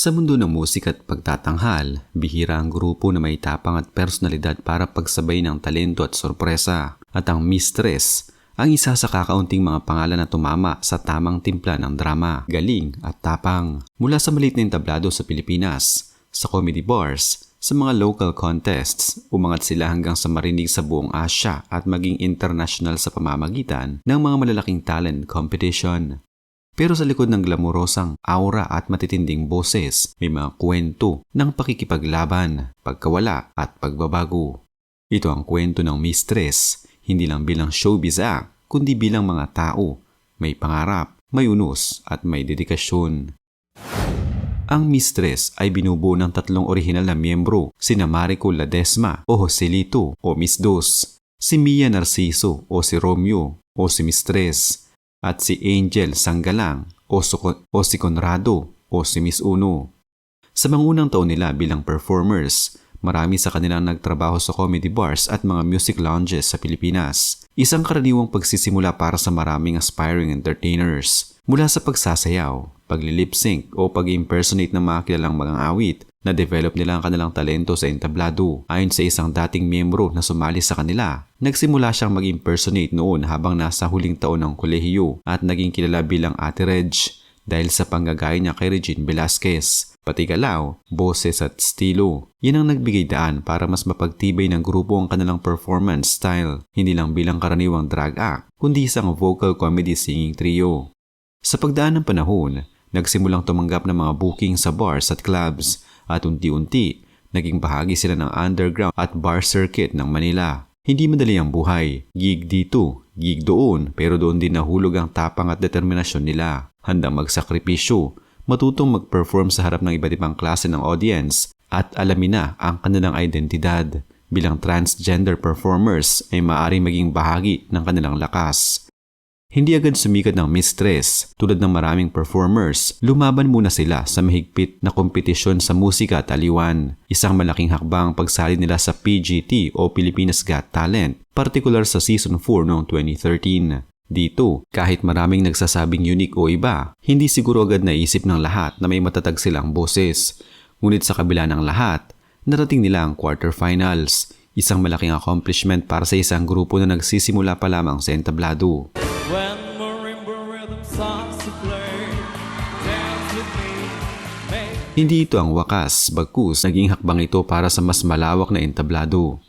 Sa mundo ng musika at pagtatanghal, bihira ang grupo na may tapang at personalidad para pagsabay ng talento at sorpresa. At ang Mistress, ang isa sa kakaunting mga pangalan na tumama sa tamang timpla ng drama, galing at tapang. Mula sa maliit na entablado sa Pilipinas, sa comedy bars, sa mga local contests, umangat sila hanggang sa marinig sa buong Asya at maging international sa pamamagitan ng mga malalaking talent competition. Pero sa likod ng glamorosang aura at matitinding boses, may mga kwento ng pakikipaglaban, pagkawala at pagbabago. Ito ang kwento ng Mistress, hindi lang bilang showbiz act, kundi bilang mga tao, may pangarap, may unos at may dedikasyon. Ang Mistress ay binubuo ng tatlong orihinal na miyembro, sina Marico Ledesma o Joselito o Miss Dos, si Mia Narciso o si Romeo o si Mistress, at si Angel Sanggalang o si Conrado o si Miss Uno. Sa mga unang taon nila bilang performers, marami sa kanilang nagtrabaho sa comedy bars at mga music lounges sa Pilipinas. Isang karaniwang pagsisimula para sa maraming aspiring entertainers. Mula sa pagsasayaw, pagli-lip-sync o pag-impersonate ng mga kilalang mga awit, na-develop nila ang kanilang talento sa entablado. Ayon sa isang dating miyembro na sumali sa kanila, nagsimula siyang mag-impersonate noon habang nasa huling taon ng kolehiyo at naging kilala bilang Ate Reg dahil sa panggagaya niya kay Regine Velasquez. Pati galaw, boses at estilo. Yan ang nagbigay daan para mas mapagtibay ng grupo ang kanilang performance style, hindi lang bilang karaniwang drag act, kundi isang vocal comedy singing trio. Sa pagdaan ng panahon, nagsimulang tumanggap ng mga booking sa bars at clubs at unti-unti, naging bahagi sila ng underground at bar circuit ng Manila. Hindi madali ang buhay, gig dito, gig doon, pero doon din nahulog ang tapang at determinasyon nila. Handang magsakripisyo, matutong mag-perform sa harap ng iba't ibang klase ng audience at alamin na ang kanilang identidad. Bilang transgender performers ay maaaring maging bahagi ng kanilang lakas. Hindi agad sumikat ng Mistress. Tulad ng maraming performers, lumaban muna sila sa mahigpit na kompetisyon sa musika at aliwan. Isang malaking hakbang pagsali nila sa PGT o Pilipinas Got Talent, partikular sa Season 4 noong 2013. Dito, kahit maraming nagsasabing unique o iba, hindi siguro agad naisip ng lahat na may matatag silang boses. Ngunit sa kabila ng lahat, narating nila ang quarterfinals. Isang malaking accomplishment para sa isang grupo na nagsisimula pa lamang sa entablado. Hindi ito ang wakas, bagkus naging hakbang ito para sa mas malawak na entablado.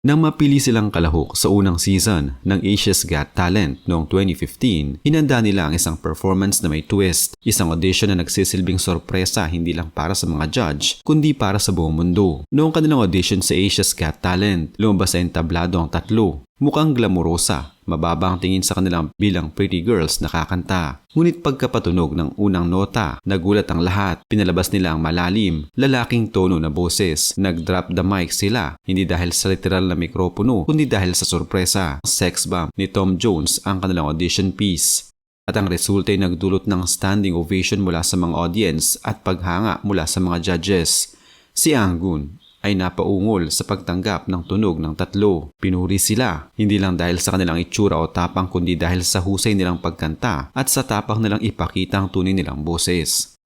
Nang mapili silang kalahok sa unang season ng Asia's Got Talent noong 2015, hinanda nila ang isang performance na may twist, isang audition na nagsisilbing sorpresa hindi lang para sa mga judge, kundi para sa buong mundo. Noong kanilang audition sa Asia's Got Talent, lumabas sa entablado ang tatlo. Mukhang glamorosa, mababa ang tingin sa kanilang bilang pretty girls na kakanta. Ngunit pagkapatunog ng unang nota, nagulat ang lahat. Pinalabas nila ang malalim, lalaking tono na boses. Nag-drop the mic sila, hindi dahil sa literal na mikropono, kundi dahil sa sorpresa. Sex Bomb ni Tom Jones ang kanilang audition piece. At ang resulta ay nagdulot ng standing ovation mula sa mga audience at paghanga mula sa mga judges. Si Anggun ay napaungol sa pagtanggap ng tunog ng tatlo. Pinuri sila, hindi lang dahil sa kanilang itsura o tapang kundi dahil sa husay nilang pagkanta at sa tapang nilang ipakita ang tunay nilang boses.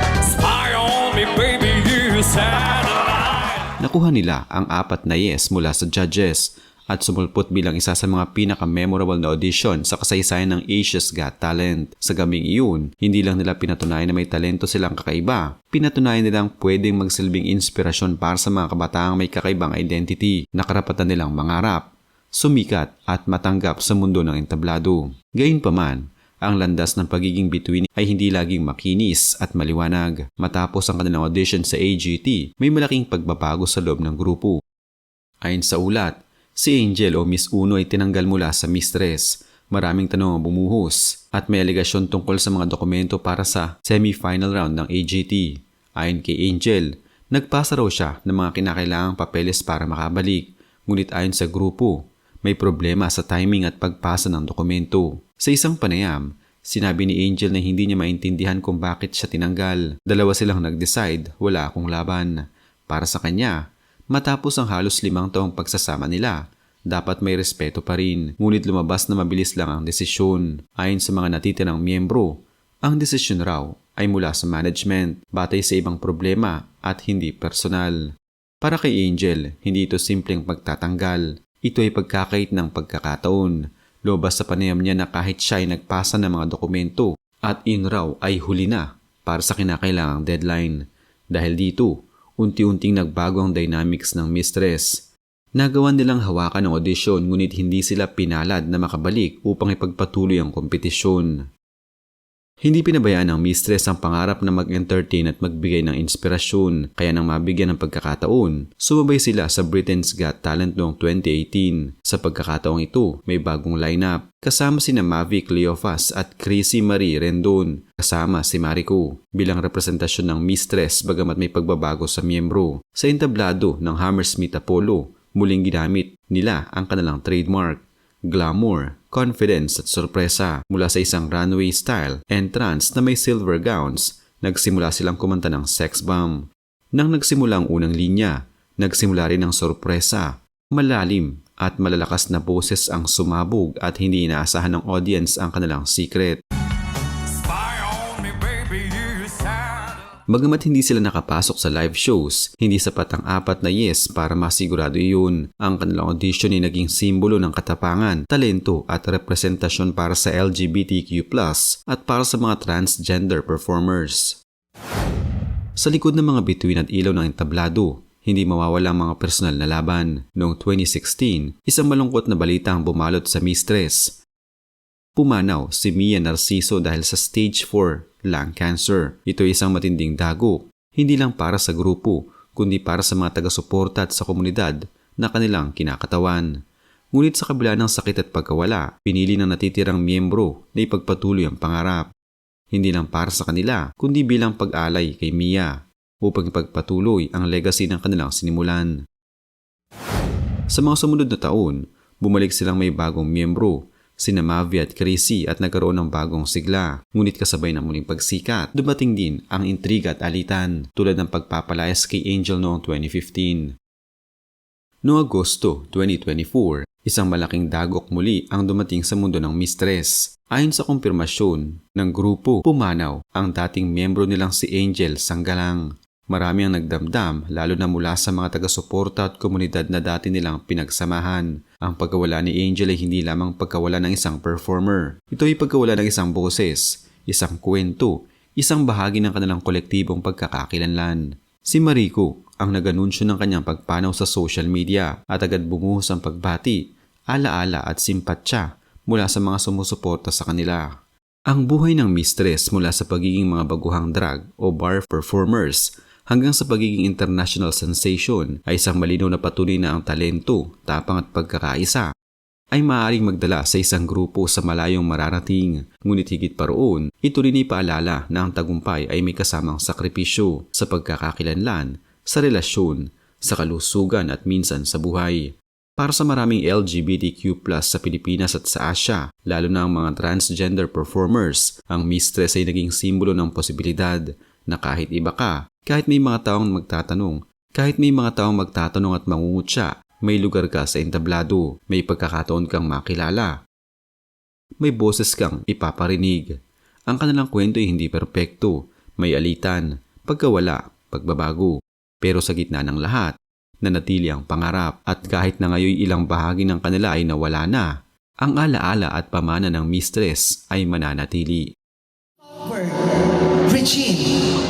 Nakuha nila ang 4 na yes mula sa judges at sumulpot bilang isa sa mga pinaka-memorable na audition sa kasaysayan ng Asia's Got Talent. Sa gabing iyon, hindi lang nila pinatunayan na may talento silang kakaiba, pinatunayan nilang pwedeng magsilbing inspirasyon para sa mga kabataang may kakaibang identity na karapatan nilang mangarap, sumikat at matanggap sa mundo ng entablado. Gayunpaman, ang landas ng pagiging bituin ay hindi laging makinis at maliwanag. Matapos ang kanilang audition sa AGT, may malaking pagbabago sa loob ng grupo. Ayon sa ulat, si Angel o Miss Uno ay tinanggal mula sa Mistress. Maraming tanong ang bumuhos at may aligasyon tungkol sa mga dokumento para sa semi-final round ng AGT. Ayon kay Angel, nagpasa raw siya ng mga kinakailangang papeles para makabalik. Ngunit ayon sa grupo, may problema sa timing at pagpasa ng dokumento. Sa isang panayam, sinabi ni Angel na hindi niya maintindihan kung bakit siya tinanggal. Dalawa silang nag-decide, wala akong laban. Para sa kanya, matapos ang halos 5 taong pagsasama nila, dapat may respeto pa rin. Ngunit lumabas na mabilis lang ang desisyon. Ayon sa mga natitirang miyembro, ang desisyon raw ay mula sa management, batay sa ibang problema at hindi personal. Para kay Angel, hindi ito simpleng pagtatanggal. Ito ay pagkakait ng pagkakataon. Lobas sa panayam niya na kahit siya ay nagpasa ng mga dokumento at in raw ay huli na para sa kinakailangang deadline. Dahil dito, unti-unting nagbago ang dynamics ng mistress. Nagawa nilang hawakan ng audition ngunit hindi sila pinalad na makabalik upang ipagpatuloy ang kompetisyon. Hindi pinabayaan ng mistress ang pangarap na mag-entertain at magbigay ng inspirasyon, kaya nang mabigyan ng pagkakataon, sumabay sila sa Britain's Got Talent noong 2018. Sa pagkakataong ito, may bagong lineup, kasama sina Mavi Cleofas at Chrissy Marie Rendon, kasama si Mariko. Bilang representasyon ng mistress bagamat may pagbabago sa miyembro, sa entablado ng Hammersmith Apollo, muling ginamit nila ang kanilang trademark, glamour, confidence at sorpresa. Mula sa isang runway style entrance na may silver gowns, nagsimula silang kumanta ng Sex Bomb. Nang nagsimula ang unang linya, nagsimula rin ang sorpresa. Malalim at malalakas na boses ang sumabog at hindi inaasahan ng audience ang kanilang secret. Bagamat hindi sila nakapasok sa live shows, hindi sapat ang 4 na yes para masigurado iyon. Ang kanilang audition ay naging simbolo ng katapangan, talento at representasyon para sa LGBTQ+ at para sa mga transgender performers. Sa likod ng mga bituin at ilaw ng entablado, hindi mawawala ang mga personal na laban. Noong 2016, isang malungkot na balita ang bumalot sa mistress. Pumanaw si Mia Narciso dahil sa stage 4 lung cancer. Ito ay isang matinding dagok, hindi lang para sa grupo, kundi para sa mga taga-suporta at sa komunidad na kanilang kinakatawan. Ngunit sa kabila ng sakit at pagkawala, pinili ng natitirang miyembro na ipagpatuloy ang pangarap. Hindi lang para sa kanila, kundi bilang pag-alay kay Mia upang ipagpatuloy ang legacy ng kanilang sinimulan. Sa mga sumunod na taon, bumalik silang may bagong miyembro, sina Mavi at Chrissy, at nagkaroon ng bagong sigla. Ngunit kasabay ng muling pagsikat, dumating din ang intriga at alitan tulad ng pagpapalayas kay Angel noong 2015. Noong Agosto 2024, isang malaking dagok muli ang dumating sa mundo ng mistress. Ayon sa kumpirmasyon ng grupo, pumanaw ang dating miyembro nilang si Angel Sanggalang. Marami ang nagdamdam, lalo na mula sa mga taga-suporta at komunidad na dati nilang pinagsamahan. Ang pagkawala ni Angel ay hindi lamang pagkawala ng isang performer. Ito ay pagkawala ng isang boses, isang kwento, isang bahagi ng kanilang kolektibong pagkakakilanlan. Si Mariko ang nag-anunsyo ng kanyang pagpanaw sa social media at agad bumuhos ang pagbati, alaala at simpatsya mula sa mga sumusuporta sa kanila. Ang buhay ng mistress mula sa pagiging mga baguhang drag o bar performers hanggang sa pagiging international sensation ay isang malinaw na patunay na ang talento, tapang at pagkakaisa ay maaaring magdala sa isang grupo sa malayong mararating. Ngunit higit pa roon, ito rin ay paalala na ang tagumpay ay may kasamang sakripisyo sa pagkakakilanlan, sa relasyon, sa kalusugan at minsan sa buhay. Para sa maraming LGBTQ+ sa Pilipinas at sa Asia, lalo na ang mga transgender performers, ang mistress ay naging simbolo ng posibilidad na kahit iba ka, kahit may mga taong magtatanong at mangungutya, may lugar ka sa entablado, may pagkakataon kang makilala, may boses kang ipaparinig. Ang kanilang kwento ay hindi perpekto, may alitan, pagkawala, pagbabago. Pero sa gitna ng lahat, nanatili ang pangarap, at kahit na ngayon ilang bahagi ng kanila ay nawala na, ang alaala at pamana ng mistress ay mananatili. Regine.